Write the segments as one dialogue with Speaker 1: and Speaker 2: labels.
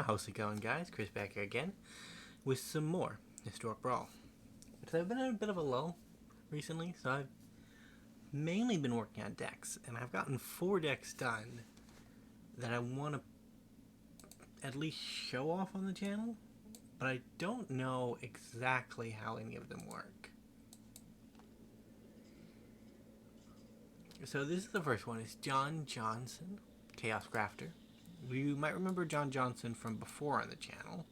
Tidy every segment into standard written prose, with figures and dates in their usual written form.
Speaker 1: How's it going, guys? Chris back here again with some more Historic Brawl. So I've been in a bit of a lull recently, so I've mainly been working on decks, and I've gotten 4 decks done that I want to at least show off on the channel, but I don't know exactly how any of them work. So this is the first one. It's Jansen, Chaos Crafter. You might remember Jansen from before on the channel.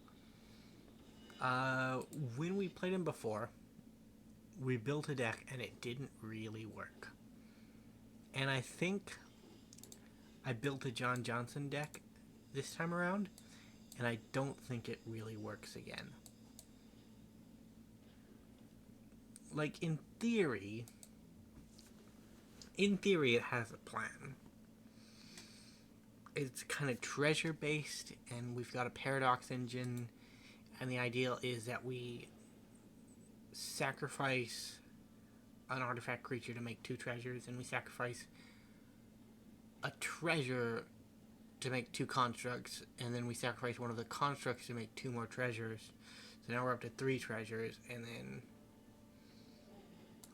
Speaker 1: When we played him before, we built a deck and it didn't really work. And I think I built a Jansen deck this time around, and I don't think it really works again. Like, in theory it has a plan. It's kind of treasure based, and we've got a paradox engine, and the ideal is that we sacrifice an artifact creature to make 2 treasures, and we sacrifice a treasure to make 2 constructs, and then we sacrifice one of the constructs to make 2 more treasures. So now we're up to 3 treasures, and then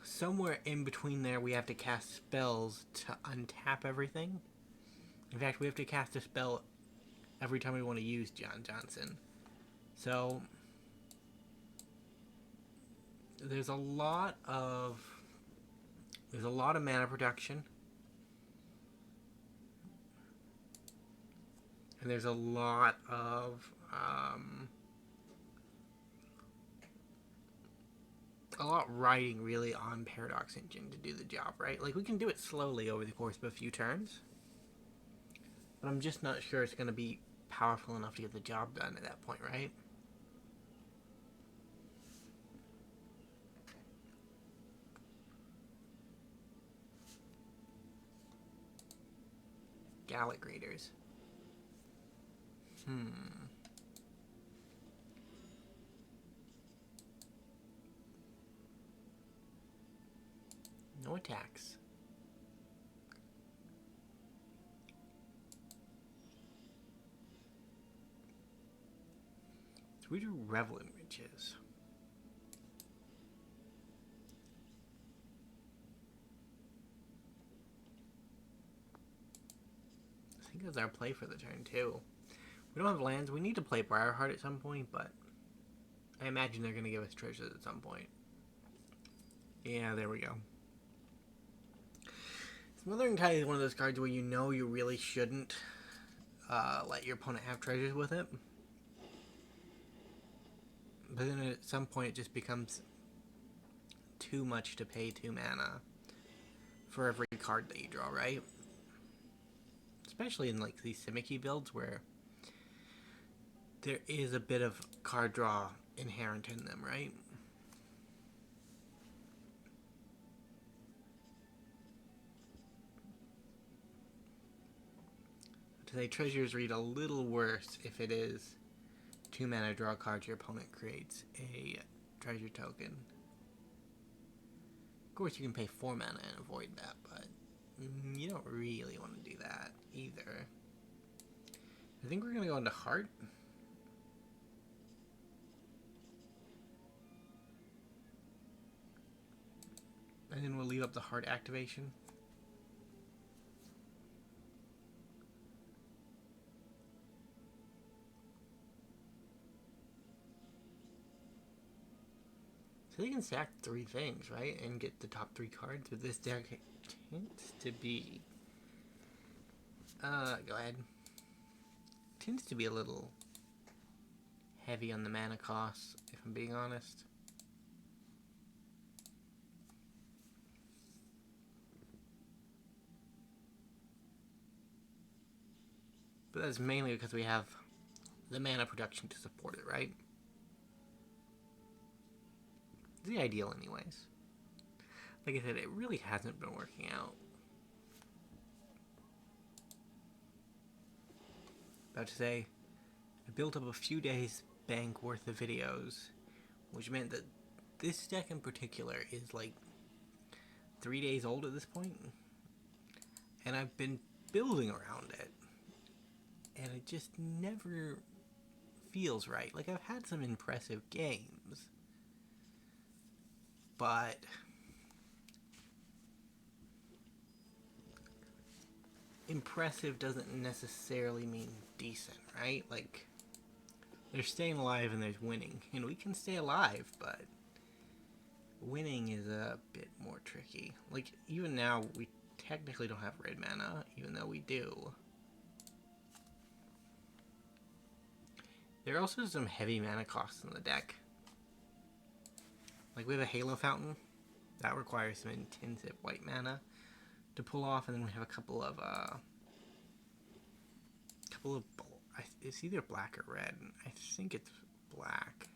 Speaker 1: somewhere in between there we have to cast spells to untap everything. In fact, we have to cast a spell every time we want to use Jansen. So there's a lot of mana production, and there's a lot of riding really on Paradox Engine to do the job, right? Like, we can do it slowly over the course of a few turns, but I'm just not sure it's going to be powerful enough to get the job done at that point, right? Gallic Raiders. No attacks. So we do Revel images. I think that's our play for the turn too. We don't have lands. We need to play Briarheart at some point, but I imagine they're going to give us treasures at some point. Yeah, there we go. Smothering Tide is one of those cards where you know you really shouldn't let your opponent have treasures with it. But then at some point it just becomes too much to pay 2 mana for every card that you draw, right? Especially in like these Simicky builds where there is a bit of card draw inherent in them, right? Today, treasures read a little worse if it is 2 mana, draw a card, your opponent creates a treasure token. Of course, you can pay 4 mana and avoid that, but you don't really want to do that either. I think we're going to go into Heart. And then we'll leave up the Heart activation. So you can stack 3 things, right? And get the top 3 cards, but this deck tends to be... go ahead. Tends to be a little heavy on the mana costs, if I'm being honest. But that's mainly because we have the mana production to support it, right? It's the ideal anyways. Like I said, it really hasn't been working out. About to say, I built up a few days bank worth of videos, which meant that this deck in particular is like 3 days old at this point, and I've been building around it, and it just never feels right. Like, I've had some impressive games, but impressive doesn't necessarily mean decent, right? Like, there's staying alive and there's winning. And we can stay alive, but winning is a bit more tricky. Like, even now, we technically don't have red mana, even though we do. There are also some heavy mana costs in the deck. Like, we have a Halo Fountain. That requires some intensive white mana to pull off, and then we have a couple of it's either black or red. I think it's black.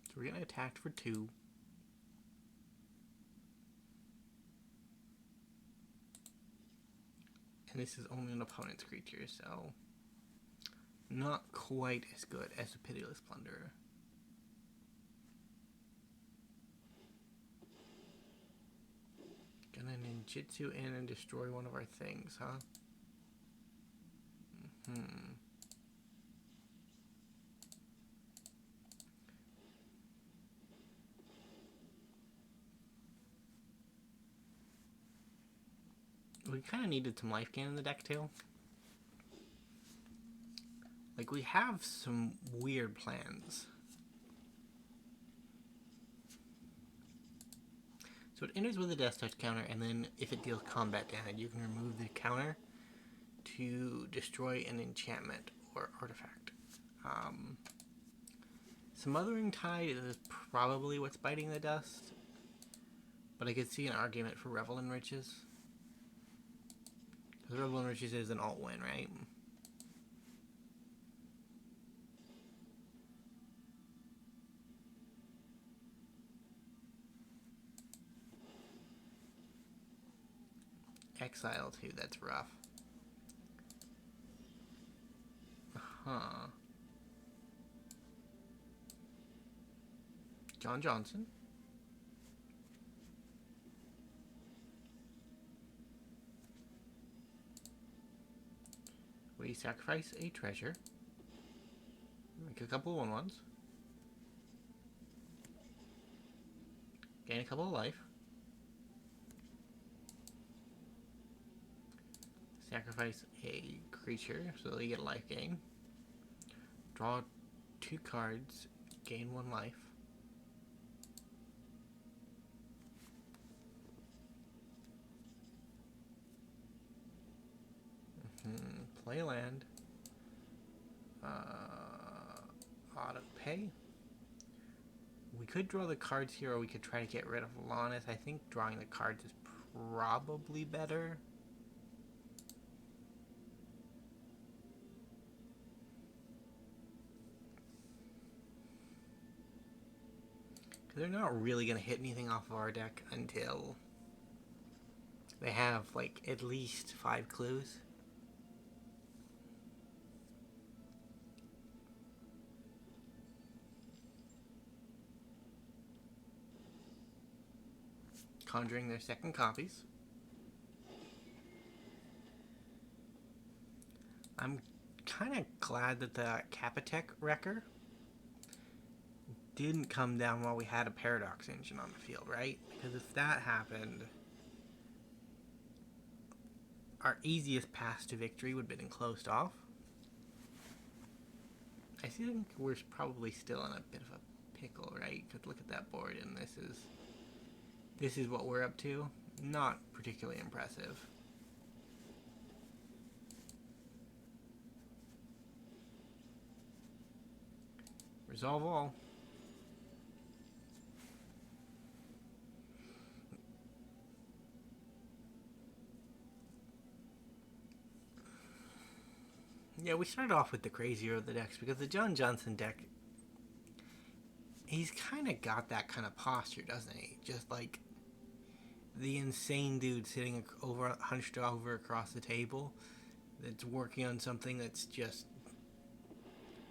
Speaker 1: So we're getting attacked for 2. And this is only an opponent's creature, so not quite as good as the Pitiless Plunderer. Gonna ninjutsu in and destroy one of our things, huh? We kind of needed some life gain in the deck, too. Like, we have some weird plans. So it enters with a Death Touch counter, and then if it deals combat damage, you can remove the counter to destroy an enchantment or artifact. Smothering Tide is probably what's biting the dust, but I could see an argument for Revel Enriches. Because Revel Enriches is an alt-win, right? Exile too, that's rough. Jansen. We sacrifice a treasure. Make a couple of 1/1s. Gain a couple of life. Sacrifice a creature so they get life gain. Draw 2 cards, gain 1 life. Play land. Auto pay. We could draw the cards here, or we could try to get rid of Lannis. I think drawing the cards is probably better. They're not really going to hit anything off of our deck until they have, like, at least 5 clues. Conjuring their second copies. I'm kind of glad that the Capitec Wrecker didn't come down while we had a Paradox Engine on the field, right? Because if that happened, our easiest path to victory would have been closed off. I think we're probably still in a bit of a pickle, right? Because look at that board, and this is what we're up to. Not particularly impressive. Resolve all. Yeah, we started off with the crazier of the decks because the Jansen deck, he's kind of got that kind of posture, doesn't he? Just like the insane dude sitting over, hunched over across the table that's working on something that's just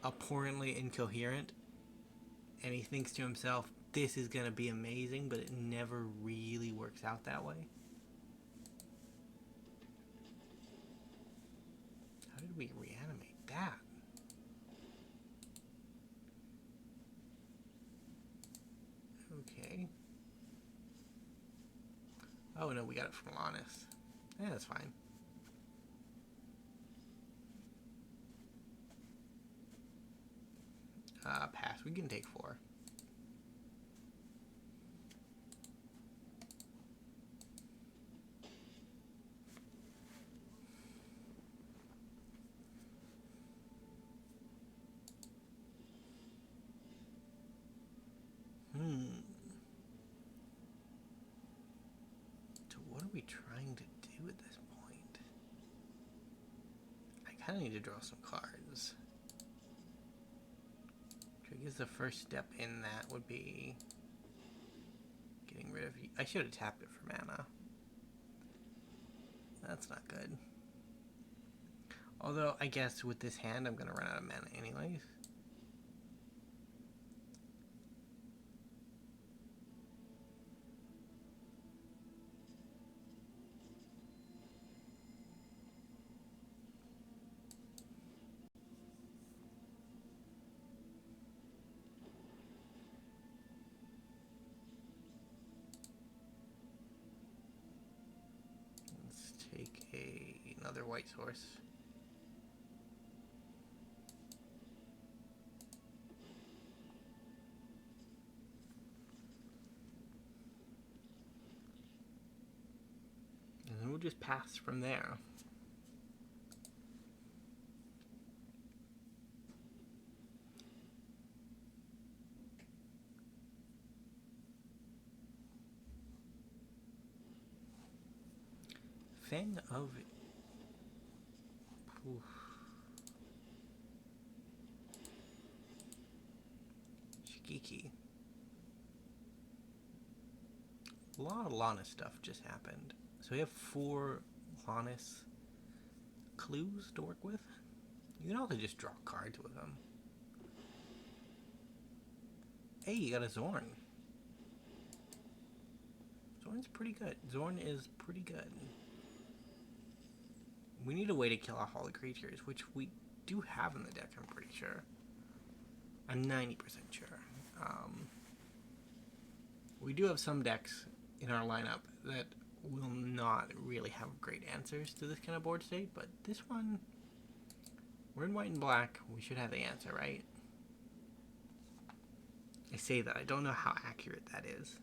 Speaker 1: abhorrently incoherent and he thinks to himself, this is going to be amazing, but it never really works out that way. How did we reanimate that? Okay. Oh no, we got it from Honest. Yeah, that's fine. Pass. We can take 4. So what are we trying to do at this point? I kind of need to draw some cards. I guess the first step in that would be getting rid of you. I should have tapped it for mana. That's not good. Although, I guess with this hand, I'm going to run out of mana anyways. Take another white source. And then we'll just pass from there. Fang of Shikiki. A lot of Lana stuff just happened. So we have 4 Lannis clues to work with. You can also just draw cards with them. Hey, you got a Xorn. Xorn's pretty good. Xorn is pretty good. We need a way to kill off all the creatures, which we do have in the deck, I'm pretty sure. I'm 90% sure. We do have some decks in our lineup that will not really have great answers to this kind of board state, but this one, we're in white and black, we should have the answer, right? I say that, I don't know how accurate that is.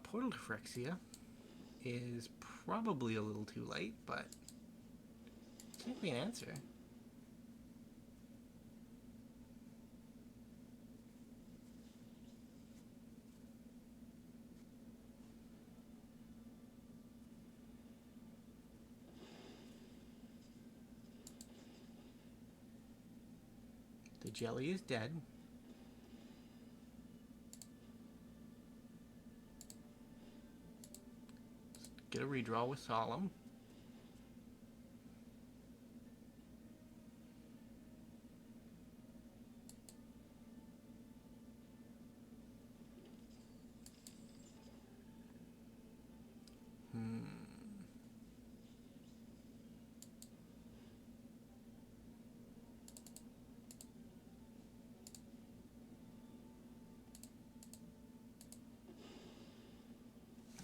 Speaker 1: Portal to Phyrexia is probably a little too late, but it can't be an answer. The jelly is dead. Let's get a redraw with Solemn.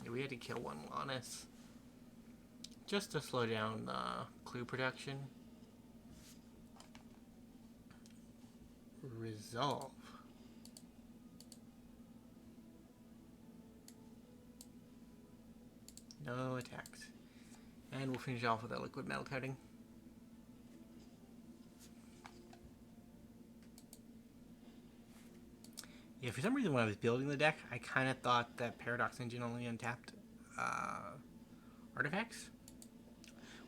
Speaker 1: We had to kill one Lannis just to slow down clue production. Resolve. No attacks. And we'll finish off with a Liquimetal Coating. Yeah, for some reason when I was building the deck, I kind of thought that Paradox Engine only untapped artifacts.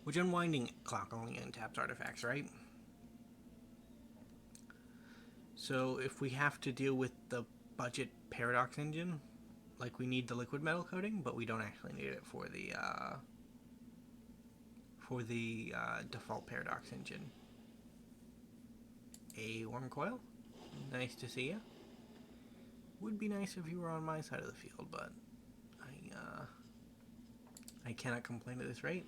Speaker 1: Which Unwinding Clock only untaps artifacts, right? So if we have to deal with the budget Paradox Engine, like we need the Liquimetal Coating, but we don't actually need it for the default Paradox Engine. a Worm Coil. Nice to see you. Would be nice if you were on my side of the field, but I cannot complain at this rate.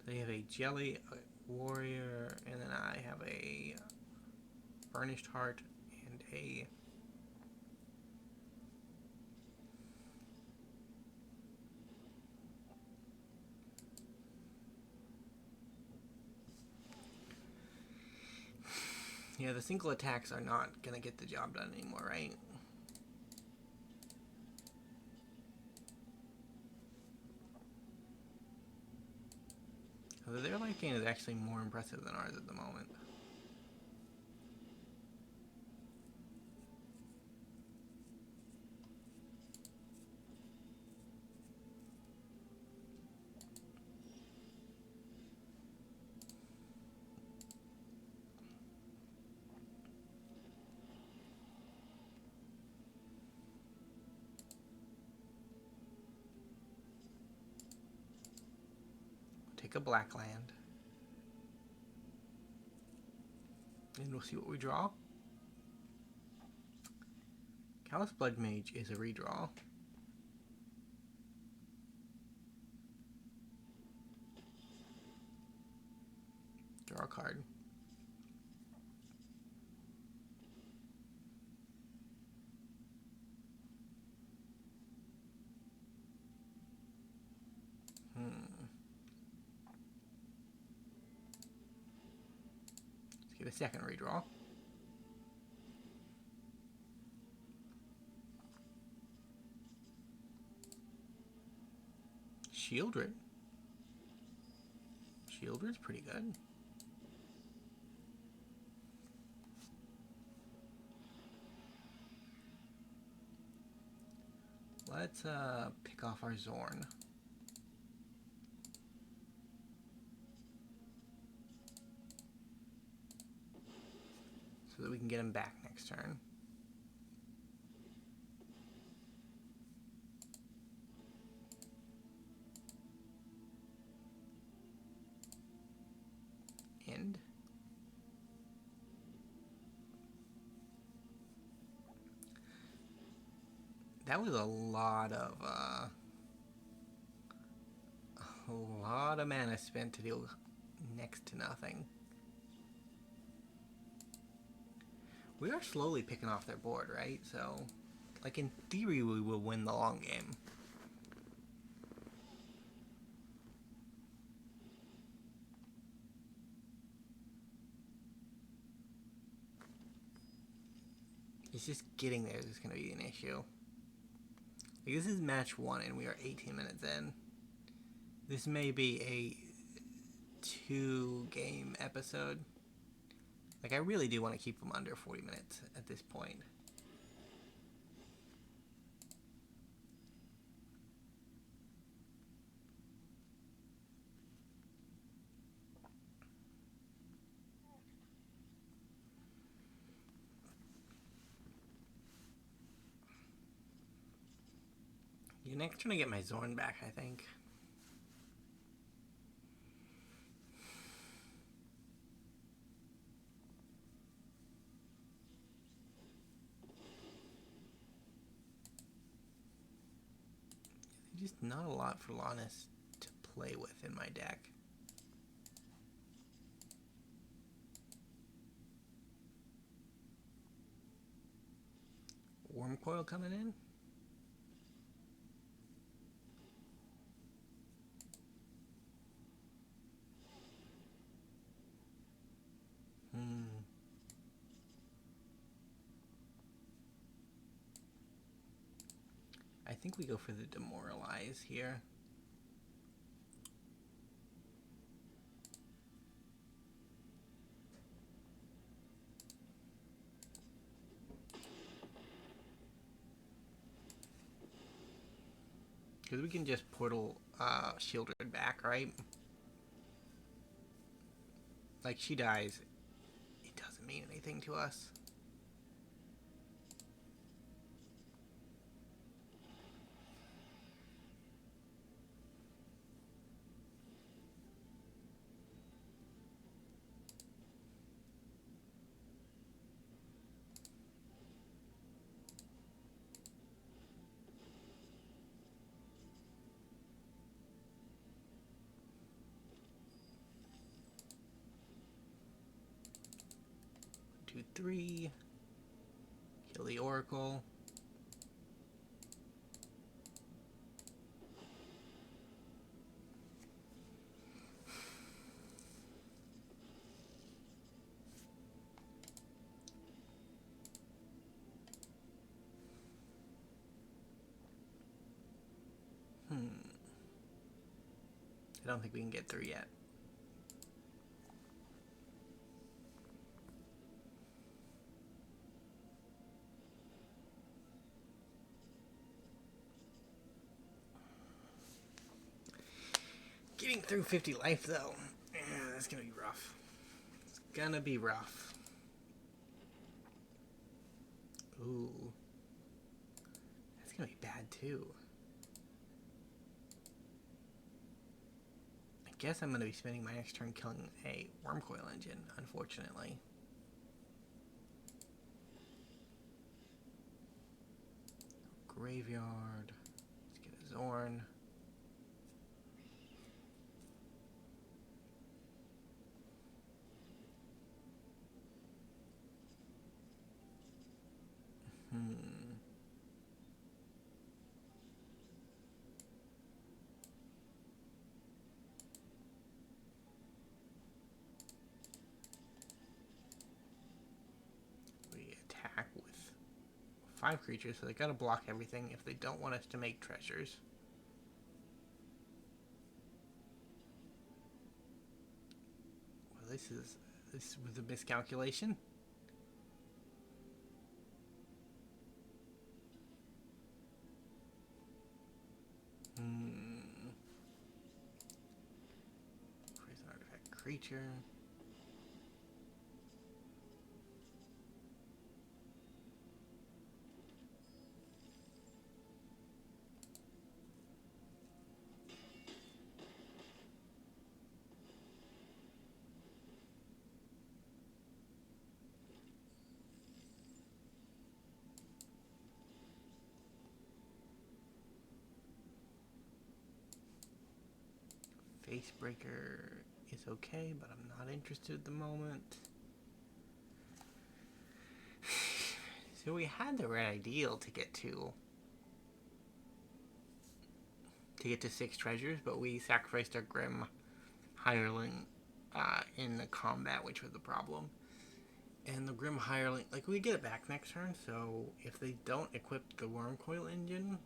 Speaker 1: They have a Jelly, a Warrior, and then I have a Burnished Hart and a yeah, the single attacks are not gonna get the job done anymore, right? Although their life gain is actually more impressive than ours at the moment. Take a black land. And we'll see what we draw. Callous Blood Mage is a redraw. Draw a card. Let's get a second redraw. Shieldred. Shieldred's pretty good. Let's pick off our Xorn. So that we can get him back next turn. End. That was a lot of mana spent to deal next to nothing. We are slowly picking off their board, right? So, like, in theory, we will win the long game. It's just getting there is going to be an issue. Like, this is match 1 and we are 18 minutes in. This may be a 2-game episode. Like, I really do want to keep them under 40 minutes at this point. You're next trying to get my Xorn back, I think. There's just not a lot for Lannis to play with in my deck. Worm Coil coming in. I think we go for the Demoralize here. Because we can just portal Shieldred back, right? Like, she dies. It doesn't mean anything to us. 3. Kill the Oracle. I don't think we can get through yet. Getting through 50 life, though, that's gonna be rough. It's gonna be rough. Ooh. That's gonna be bad, too. I guess I'm gonna be spending my next turn killing a Wormcoil Engine, unfortunately. Graveyard. Let's get a Xorn. We attack with 5 creatures, so they gotta block everything if they don't want us to make treasures. Well, this was a miscalculation. Prison artifact creature. Facebreaker is okay, but I'm not interested at the moment. So we had the right ideal to get to 6 treasures, but we sacrificed our Grim Hireling in the combat, which was the problem. And the Grim Hireling, like, we get it back next turn, so if they don't equip the Wormcoil Engine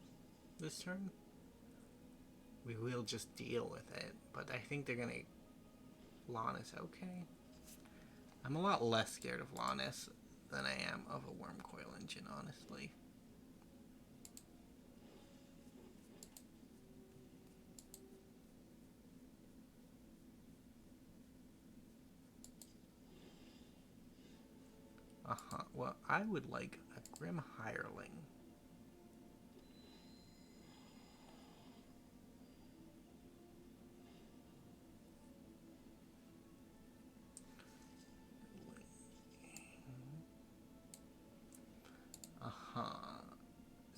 Speaker 1: this turn, we will just deal with it. But I think they're gonna... Lannis, okay. I'm a lot less scared of Lannis than I am of a Wormcoil Engine, honestly. Well, I would like a Grim Hireling.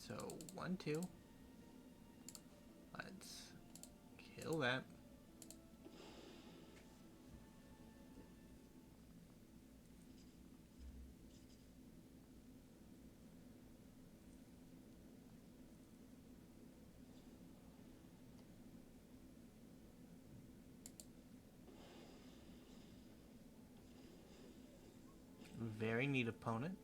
Speaker 1: So, 1, 2. Let's kill that. Very neat opponent.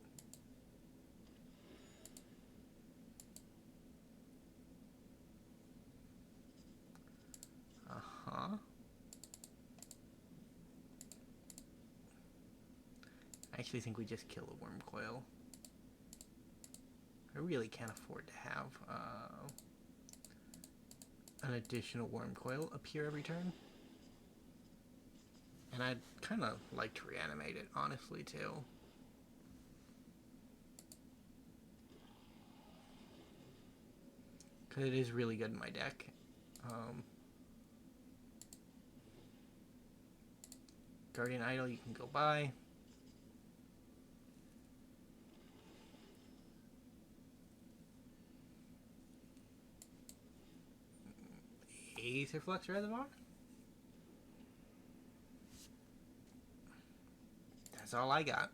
Speaker 1: I actually think we just kill a Wormcoil. I really can't afford to have an additional Wormcoil appear every turn. And I'd kind of like to reanimate it, honestly, too. Because it is really good in my deck. Guardian Idol, you can go by. Aetherflux Reservoir? That's all I got.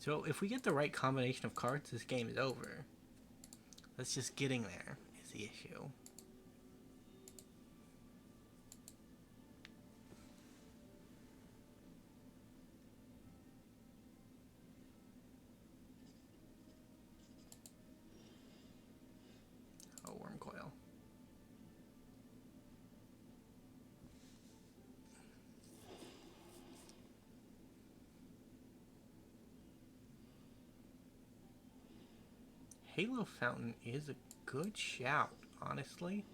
Speaker 1: So if we get the right combination of cards, this game is over. That's just getting there is the issue. Oh, worm coil. Halo Fountain is a good shout, honestly.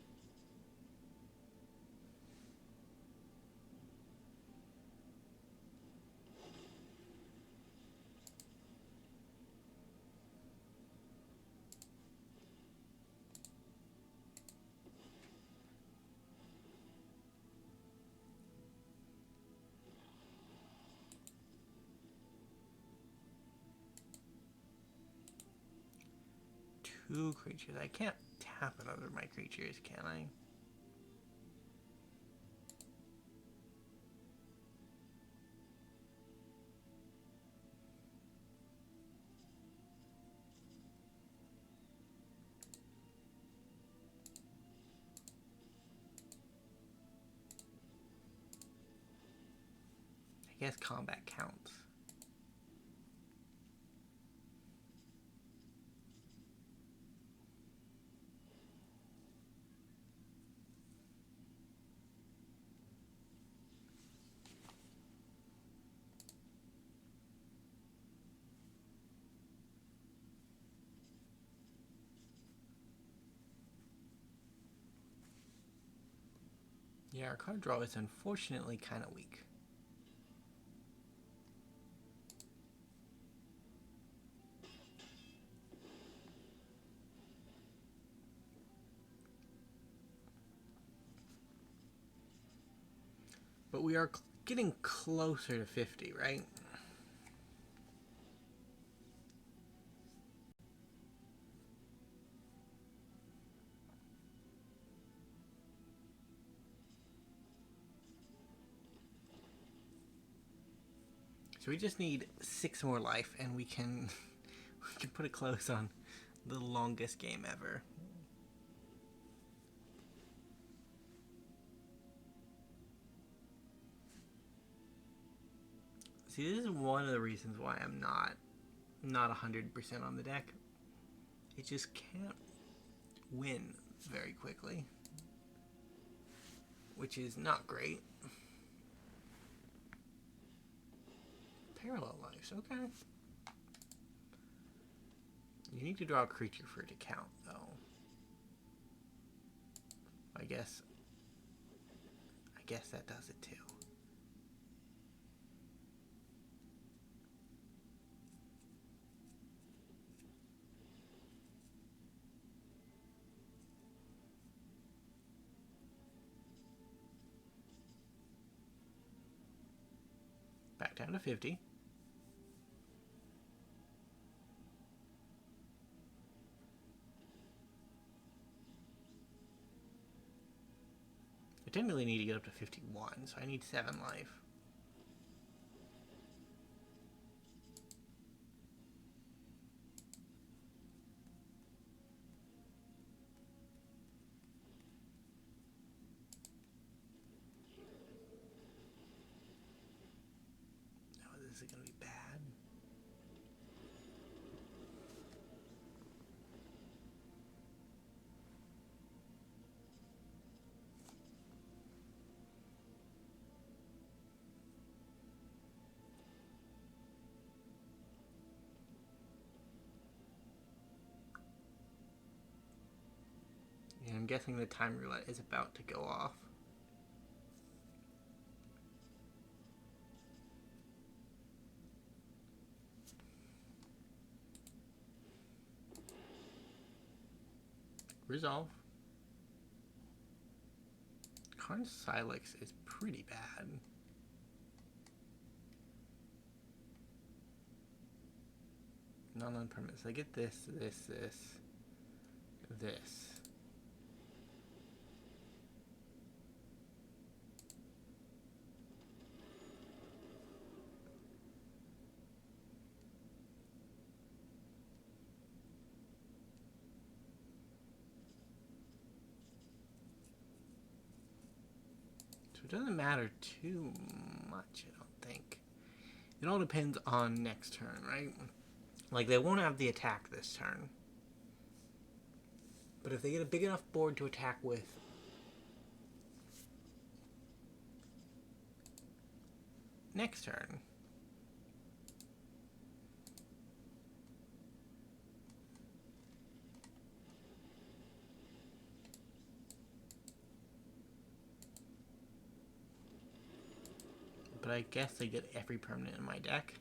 Speaker 1: Two creatures. I can't tap another of my creatures, can I? I guess combat counts. Yeah, our card draw is unfortunately kind of weak. But we are getting closer to 50, right? So we just need 6 more life, and we can put a close on the longest game ever. See, this is one of the reasons why I'm not 100% on the deck. It just can't win very quickly, which is not great. Parallel lives, okay. You need to draw a creature for it to count, though. I guess that does it too. Back down to 50. I technically need to get up to 51, so I need 7 life. Oh, this is going to be bad. I'm guessing the time roulette is about to go off. Resolve. Karn Silex is pretty bad. Non-permanent. So I get this. doesn't matter too much, I don't think. It all depends on next turn, right? Like, they won't have the attack this turn. But if they get a big enough board to attack with next turn, but I guess they get every permanent in my deck.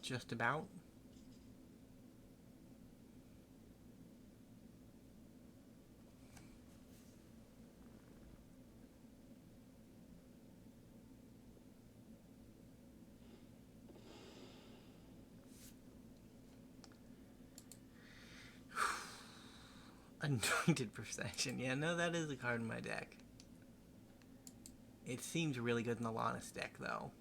Speaker 1: Just about. Anointed Procession. Yeah, no, that is a card in my deck. It seems really good in the Lannis deck, though.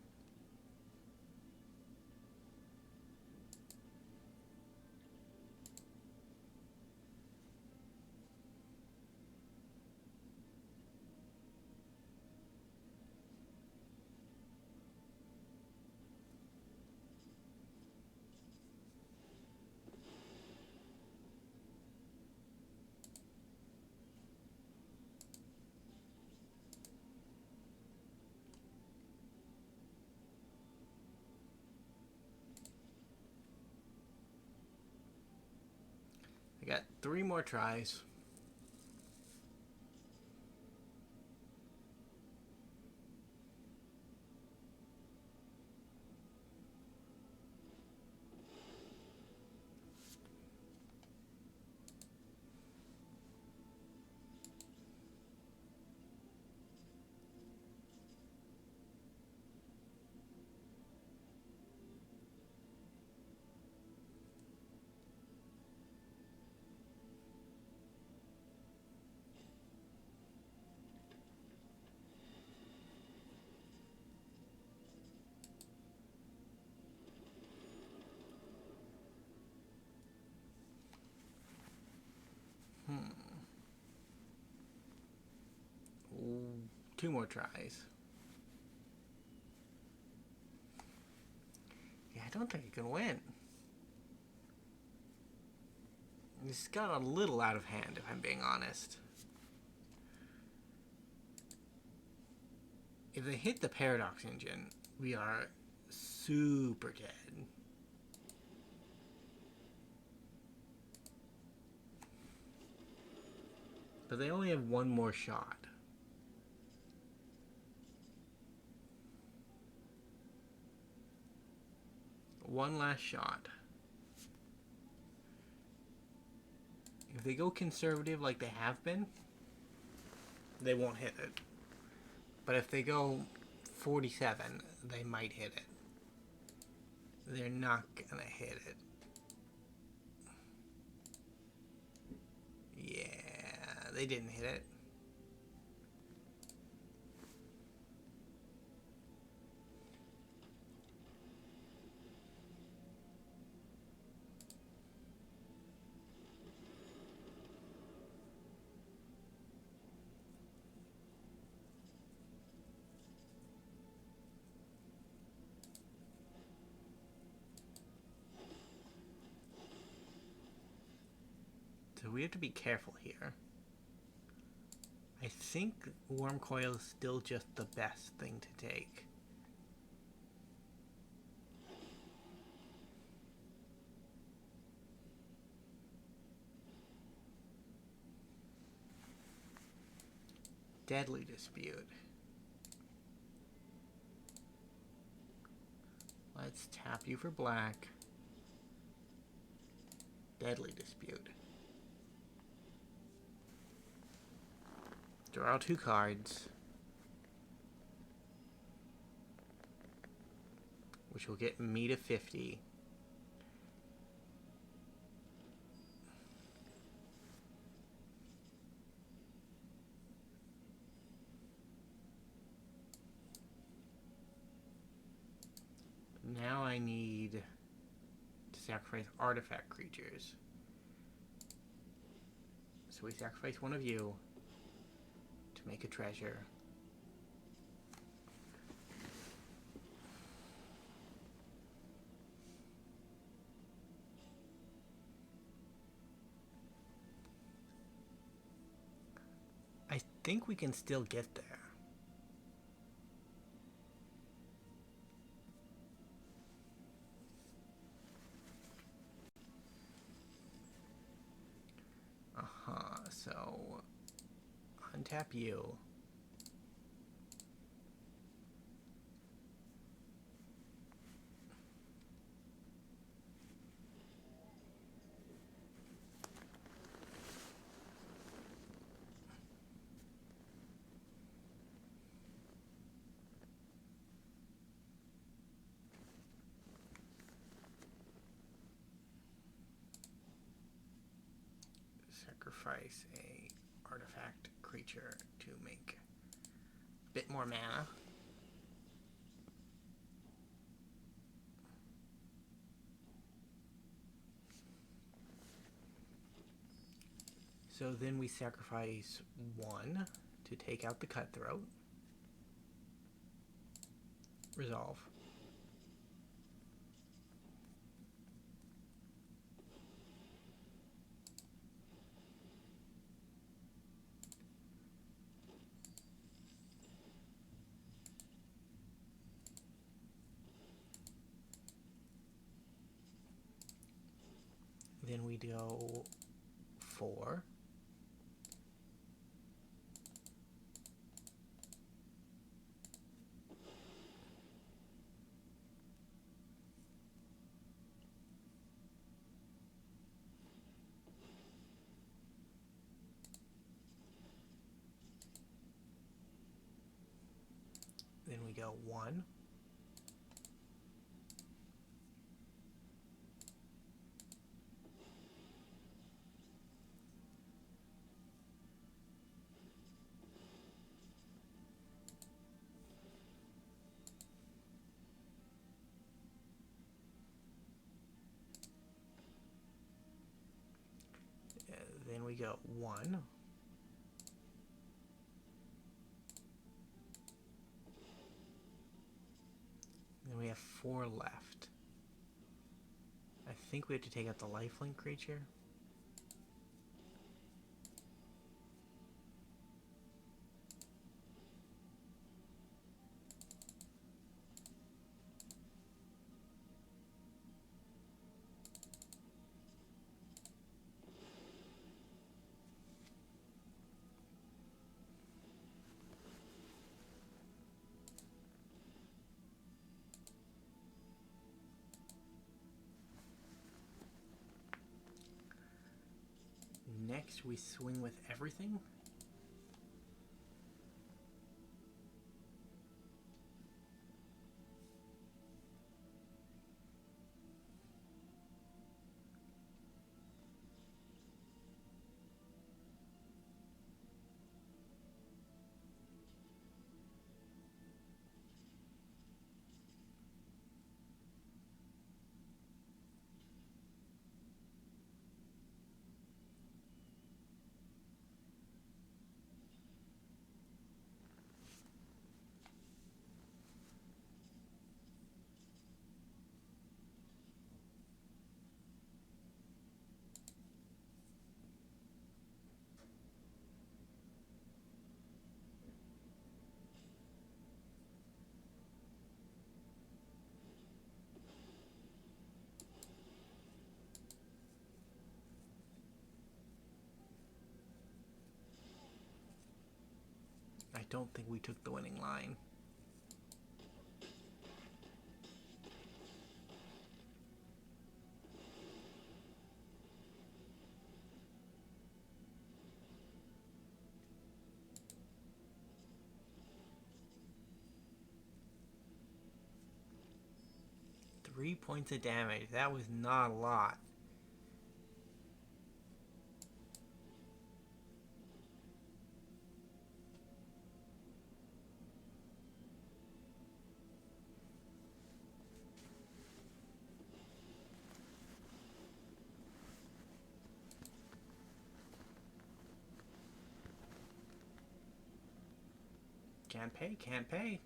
Speaker 1: I got 3 more tries. Ooh, 2 more tries. Yeah, I don't think I can win. This got a little out of hand, if I'm being honest. If they hit the Paradox Engine, we are super dead. But they only have 1 more shot. One last shot. If they go conservative like they have been, they won't hit it. But if they go 47, they might hit it. They're not gonna hit it. Yeah, they didn't hit it. So we have to be careful here. I think Worm Coil is still just the best thing to take. Deadly Dispute. Let's tap you for black. Deadly Dispute. Draw 2 cards, which will get me to 50. Now I need to sacrifice artifact creatures. So we sacrifice one of you to to make a treasure. I think we can still get there. So untap you. Sacrifice a artifact creature to make a bit more mana. So then we sacrifice 1 to take out the Cutthroat. Resolve. Then we go 4. Then we go 1. Then we go 1. Then we have 4 left. I think we have to take out the lifelink creature. Next, we swing with everything. I don't think we took the winning line. Three points of damage. That was not a lot. Can't pay, can't pay.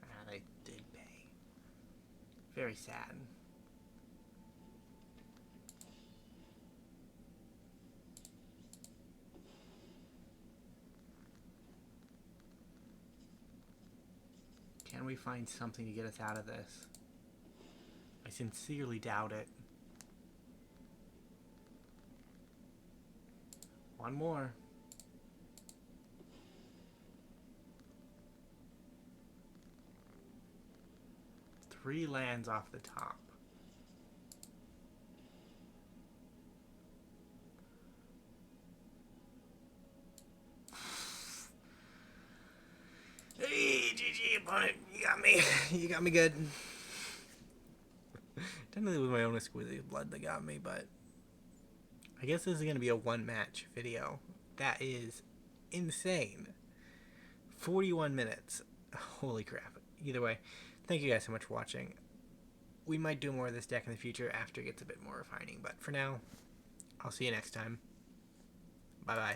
Speaker 1: Ah, they did pay. Very sad. Can we find something to get us out of this? I sincerely doubt it. One more. Three lands off the top. Hey, GG opponent, you got me. You got me good. Technically it was my own exquisite blood that got me, but I guess this is going to be a one-match video. That is insane. 41 minutes. Holy crap. Either way, thank you guys so much for watching. We might do more of this deck in the future after it gets a bit more refining, but for now, I'll see you next time. Bye-bye.